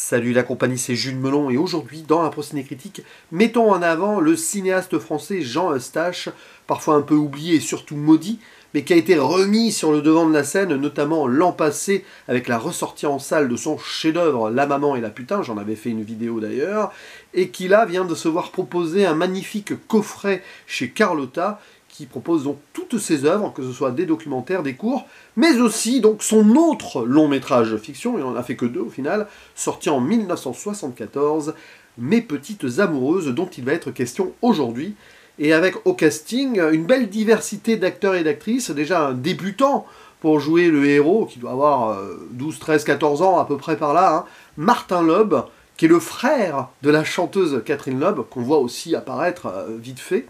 Salut la compagnie, c'est Jules Melon et aujourd'hui dans un procédé critique, mettons en avant le cinéaste français Jean Eustache, parfois un peu oublié et surtout maudit, mais qui a été remis sur le devant de la scène, notamment l'an passé avec la ressortie en salle de son chef-d'œuvre La Maman et la Putain, j'en avais fait une vidéo d'ailleurs, et qui là vient de se voir proposer un magnifique coffret chez Carlotta, qui propose donc toutes ses œuvres, que ce soit des documentaires, des courts, mais aussi donc son autre long métrage fiction, il n'en a fait que 2 au final, sorti en 1974, Mes Petites Amoureuses, dont il va être question aujourd'hui, et avec au casting une belle diversité d'acteurs et d'actrices, déjà un débutant pour jouer le héros, qui doit avoir 12, 13, 14 ans à peu près par là, hein, Martin Loeb, qui est le frère de la chanteuse Catherine Loeb, qu'on voit aussi apparaître vite fait.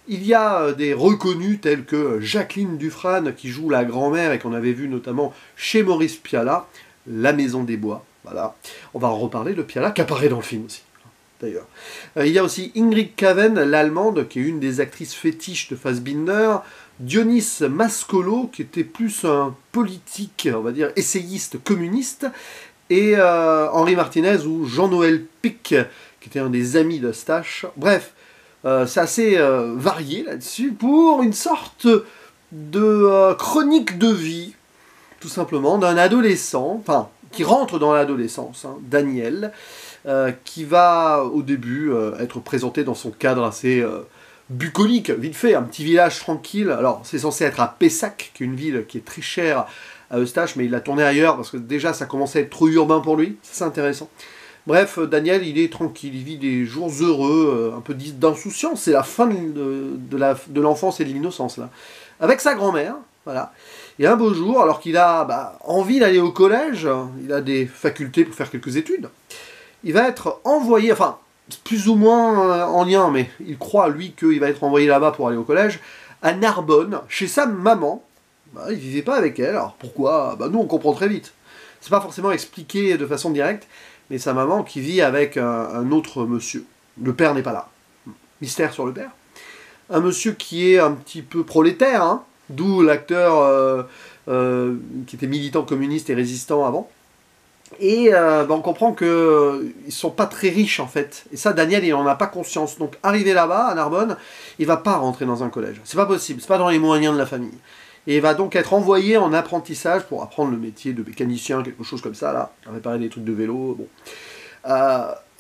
Il y a des reconnus tels que Jacqueline Dufresne qui joue la grand-mère et qu'on avait vu notamment chez Maurice Pialat, La Maison des Bois, voilà. On va en reparler de Pialat qui apparaît dans le film aussi, d'ailleurs. Il y a aussi Ingrid Caven, l'allemande, qui est une des actrices fétiches de Fassbinder, Dionys Mascolo, qui était plus un politique, on va dire, essayiste communiste, et Henri Martinez ou Jean-Noël Pic, qui était un des amis d'Eustache. Bref, c'est assez varié là-dessus, pour une sorte de chronique de vie, tout simplement, d'un adolescent, enfin, qui rentre dans l'adolescence, hein, Daniel, qui va, au début, être présenté dans son cadre assez bucolique, vite fait, un petit village tranquille. Alors, c'est censé être à Pessac, qui est une ville qui est très chère à Eustache, mais il l'a tourné ailleurs, parce que déjà, ça commençait à être trop urbain pour lui, c'est intéressant. Bref, Daniel, il est tranquille, il vit des jours heureux, un peu d'insouciance, c'est la fin de l'enfance et de l'innocence, là. Avec sa grand-mère, voilà. Et un beau jour, alors qu'il a envie d'aller au collège, il a des facultés pour faire quelques études, il va être envoyé, enfin, plus ou moins en lien, mais il croit, lui, qu'il va être envoyé là-bas pour aller au collège, à Narbonne, chez sa maman. Il vivait pas avec elle, alors pourquoi? Nous, on comprend très vite. C'est pas forcément expliqué de façon directe, mais sa maman qui vit avec un autre monsieur. Le père n'est pas là. Mystère sur le père. Un monsieur qui est un petit peu prolétaire, hein, d'où l'acteur qui était militant communiste et résistant avant. Et on comprend qu'ils ne sont pas très riches en fait. Et ça, Daniel, il n'en a pas conscience. Donc arrivé là-bas, à Narbonne, il ne va pas rentrer dans un collège. C'est pas possible, c'est pas dans les moyens de la famille. Et il va donc être envoyé en apprentissage pour apprendre le métier de mécanicien, quelque chose comme ça, là, réparer des trucs de vélo, bon.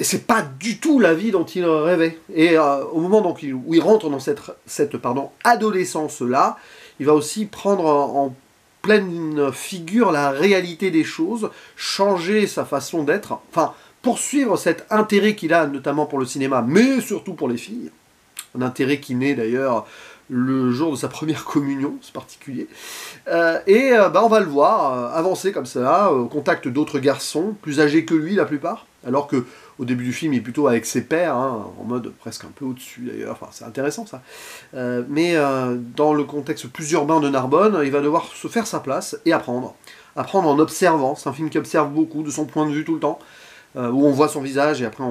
Et c'est pas du tout la vie dont il rêvait. Et au moment donc, où il rentre dans cette adolescence-là, il va aussi prendre en pleine figure la réalité des choses, changer sa façon d'être, enfin, poursuivre cet intérêt qu'il a, notamment pour le cinéma, mais surtout pour les filles. Un intérêt qui naît d'ailleurs le jour de sa première communion, c'est particulier. On va le voir avancer comme ça, au contact d'autres garçons, plus âgés que lui la plupart, alors que au début du film il est plutôt avec ses pairs, hein, en mode presque un peu au-dessus d'ailleurs, enfin c'est intéressant ça. Dans le contexte plus urbain de Narbonne, il va devoir se faire sa place et apprendre. Apprendre en observant, c'est un film qui observe beaucoup, de son point de vue tout le temps, où on voit son visage et après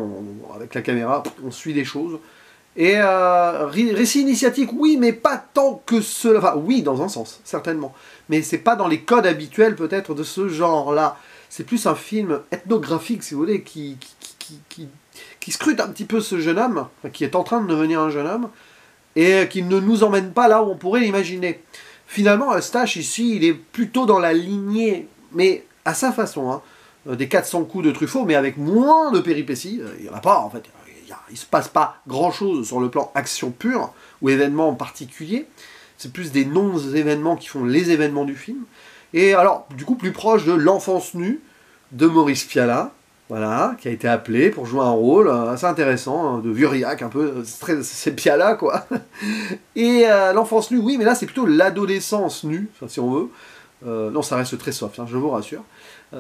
avec la caméra on suit des choses. Et récit initiatique, oui, mais pas tant que cela. Enfin, oui, dans un sens, certainement. Mais c'est pas dans les codes habituels, peut-être, de ce genre-là. C'est plus un film ethnographique, si vous voulez, qui scrute un petit peu ce jeune homme, qui est en train de devenir un jeune homme, et qui ne nous emmène pas là où on pourrait l'imaginer. Finalement, Eustache, ici, il est plutôt dans la lignée, mais à sa façon, hein, des 400 coups de Truffaut, mais avec moins de péripéties. Il n'y en a pas, en fait. Il ne se passe pas grand-chose sur le plan action pure, ou événements en particulier. C'est plus des non-événements qui font les événements du film. Et alors, du coup, plus proche de L'Enfance nue, de Maurice Pialat, voilà, qui a été appelé pour jouer un rôle assez intéressant, de vieux riac, un peu, c'est Pialat, quoi. Et L'Enfance nue, oui, mais là, c'est plutôt l'adolescence nue, enfin, si on veut. Non, ça reste très soft, hein, je vous rassure,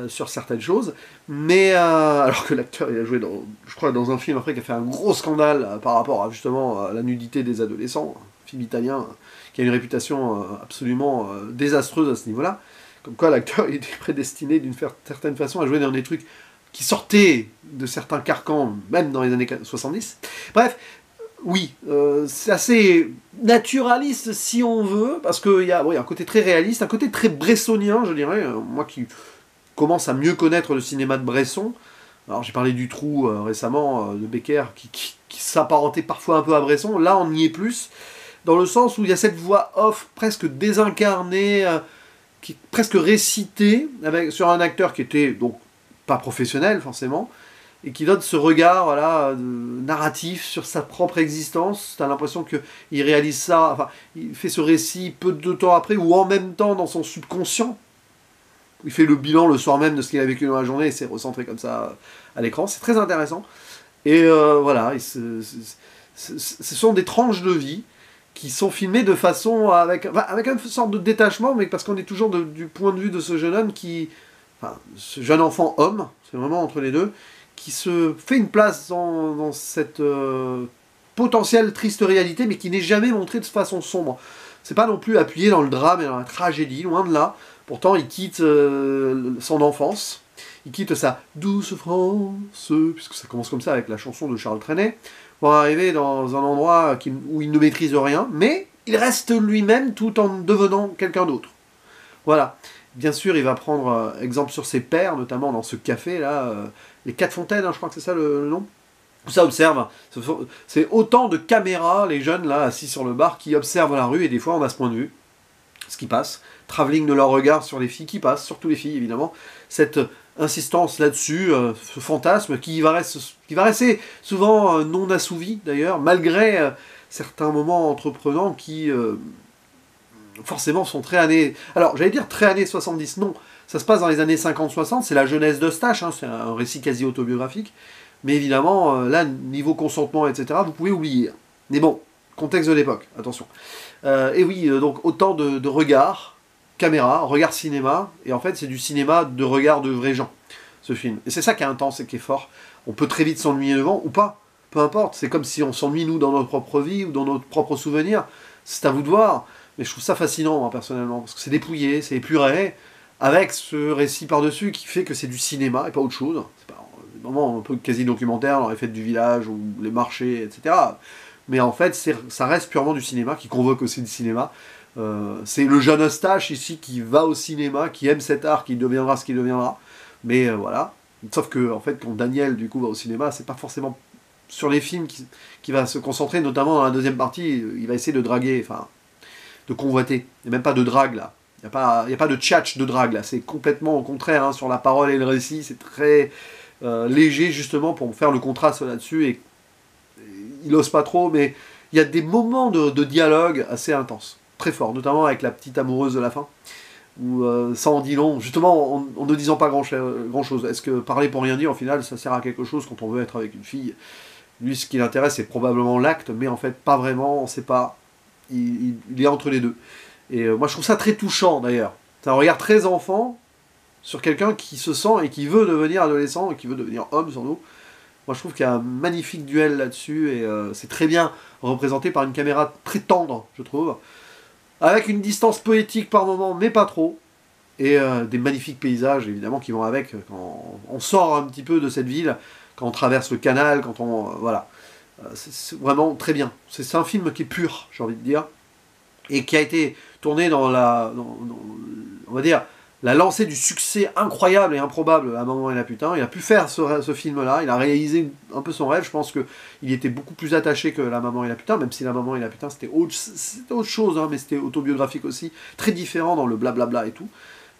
sur certaines choses. Mais, alors que l'acteur, il a joué, je crois, dans un film après qui a fait un gros scandale par rapport à, justement, à la nudité des adolescents, un film italien qui a une réputation absolument désastreuse à ce niveau-là. Comme quoi, l'acteur, il était prédestiné d'une certaine façon à jouer dans des trucs qui sortaient de certains carcans, même dans les années 70. Bref, oui, c'est assez naturaliste si on veut, parce qu'il y a un côté très réaliste, un côté très bressonien, je dirais. Moi qui commence à mieux connaître le cinéma de Bresson, Alors j'ai parlé du Trou récemment, de Becker, qui s'apparentait parfois un peu à Bresson. Là, on y est plus, dans le sens où il y a cette voix off presque désincarnée, qui est presque récitée, sur un acteur qui était donc pas professionnel forcément, et qui donne ce regard voilà, narratif sur sa propre existence. T'as l'impression qu'il réalise ça, enfin, il fait ce récit peu de temps après, ou en même temps dans son subconscient. Il fait le bilan le soir même de ce qu'il a vécu dans la journée, et c'est recentré comme ça à l'écran. C'est très intéressant. Et voilà, ce sont des tranches de vie qui sont filmées de façon avec une sorte de détachement, mais parce qu'on est toujours du point de vue de ce jeune homme ce jeune enfant homme, c'est vraiment entre les deux, qui se fait une place dans cette potentielle triste réalité, mais qui n'est jamais montrée de façon sombre. C'est pas non plus appuyé dans le drame et dans la tragédie, loin de là. Pourtant, il quitte son enfance, il quitte sa douce France, puisque ça commence comme ça avec la chanson de Charles Trenet, pour arriver dans un endroit où il ne maîtrise rien, mais il reste lui-même tout en devenant quelqu'un d'autre. Voilà. Bien sûr, il va prendre exemple sur ses pairs, notamment dans ce café-là, les Quatre Fontaines, hein, je crois que c'est ça le nom. Ça observe, c'est autant de caméras, les jeunes là, assis sur le bar, qui observent la rue, et des fois on a ce point de vue, ce qui passe, travelling de leur regard sur les filles qui passent, surtout les filles évidemment, cette insistance là-dessus, ce fantasme qui va rester souvent non assouvi d'ailleurs, malgré certains moments entreprenants qui forcément sont très années... Alors j'allais dire très années 70, non, ça se passe dans les années 50-60, c'est la jeunesse d'Eustache, hein, c'est un récit quasi autobiographique, mais évidemment, là, niveau consentement, etc., vous pouvez oublier. Mais bon, contexte de l'époque, attention. Et oui, donc autant de regards, caméra, regard cinéma, et en fait c'est du cinéma de regard de vrais gens, ce film. Et c'est ça qui est intense et qui est fort. On peut très vite s'ennuyer devant, ou pas, peu importe. C'est comme si on s'ennuie, nous, dans notre propre vie, ou dans notre propre souvenir. C'est à vous de voir. Mais je trouve ça fascinant, moi, personnellement, parce que c'est dépouillé, c'est épuré, avec ce récit par-dessus qui fait que c'est du cinéma, et pas autre chose. C'est pas vraiment un peu quasi-documentaire, dans les fêtes du village, ou les marchés, etc. Mais en fait, ça reste purement du cinéma, qui convoque aussi du cinéma. C'est le jeune Eustache ici qui va au cinéma, qui aime cet art, qui deviendra ce qu'il deviendra. Mais voilà. Sauf que en fait, quand Daniel du coup va au cinéma, c'est pas forcément sur les films qui va se concentrer, notamment dans la deuxième partie, il va essayer de draguer, enfin, de convoiter. Il n'y a même pas de drague là. Il n'y a pas de tchatch de drague là. C'est complètement au contraire, hein, sur la parole et le récit. C'est très léger justement pour faire le contraste là-dessus. Et il n'ose pas trop, mais il y a des moments de dialogue assez intenses. Très fort, notamment avec la petite amoureuse de la fin, où ça en dit long, justement en ne disant pas grand-chose. Est-ce que parler pour rien dire, au final, ça sert à quelque chose quand on veut être avec une fille? Lui, ce qui l'intéresse, c'est probablement l'acte, mais en fait, pas vraiment, on ne sait pas. Il est entre les deux. Et moi, je trouve ça très touchant, d'ailleurs. C'est un regard très enfant sur quelqu'un qui se sent et qui veut devenir adolescent, et qui veut devenir homme, surtout. Moi, je trouve qu'il y a un magnifique duel là-dessus, et c'est très bien représenté par une caméra très tendre, je trouve. Avec une distance poétique par moment, mais pas trop. Et des magnifiques paysages, évidemment, qui vont avec. Quand on sort un petit peu de cette ville, quand on traverse le canal, quand on... voilà. C'est vraiment très bien. C'est un film qui est pur, j'ai envie de dire. Et qui a été tourné dans on va dire, la lancée du succès incroyable et improbable à Maman et la putain. Il a pu faire ce film-là, il a réalisé un peu son rêve. Je pense qu'il était beaucoup plus attaché que La Maman et la putain, même si La Maman et la putain c'était autre chose, hein, mais c'était autobiographique aussi, très différent dans le blablabla et tout.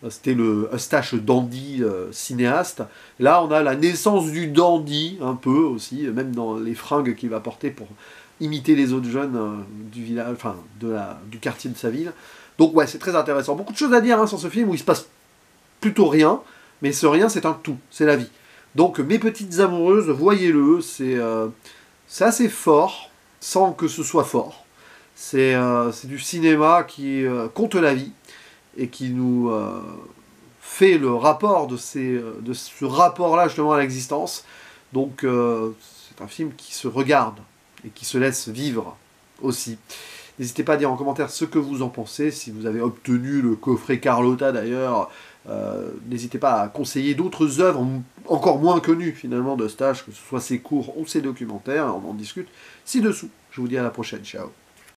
C'était le Eustache dandy cinéaste. Là, on a la naissance du dandy, un peu aussi, même dans les fringues qu'il va porter pour imiter les autres jeunes du village, enfin, du quartier de sa ville. Donc ouais, c'est très intéressant. Beaucoup de choses à dire hein, sur ce film où il se passe plutôt rien, mais ce rien c'est un tout, c'est la vie. Donc mes petites amoureuses, voyez-le, c'est assez fort, sans que ce soit fort. C'est du cinéma qui compte la vie, et qui nous fait le rapport de ce rapport-là justement à l'existence. Donc c'est un film qui se regarde, et qui se laisse vivre aussi. N'hésitez pas à dire en commentaire ce que vous en pensez, si vous avez obtenu le coffret Carlotta d'ailleurs. N'hésitez pas à conseiller d'autres œuvres encore moins connues finalement d'Eustache, que ce soit ses cours ou ses documentaires, on en discute ci-dessous. Je vous dis à la prochaine, ciao.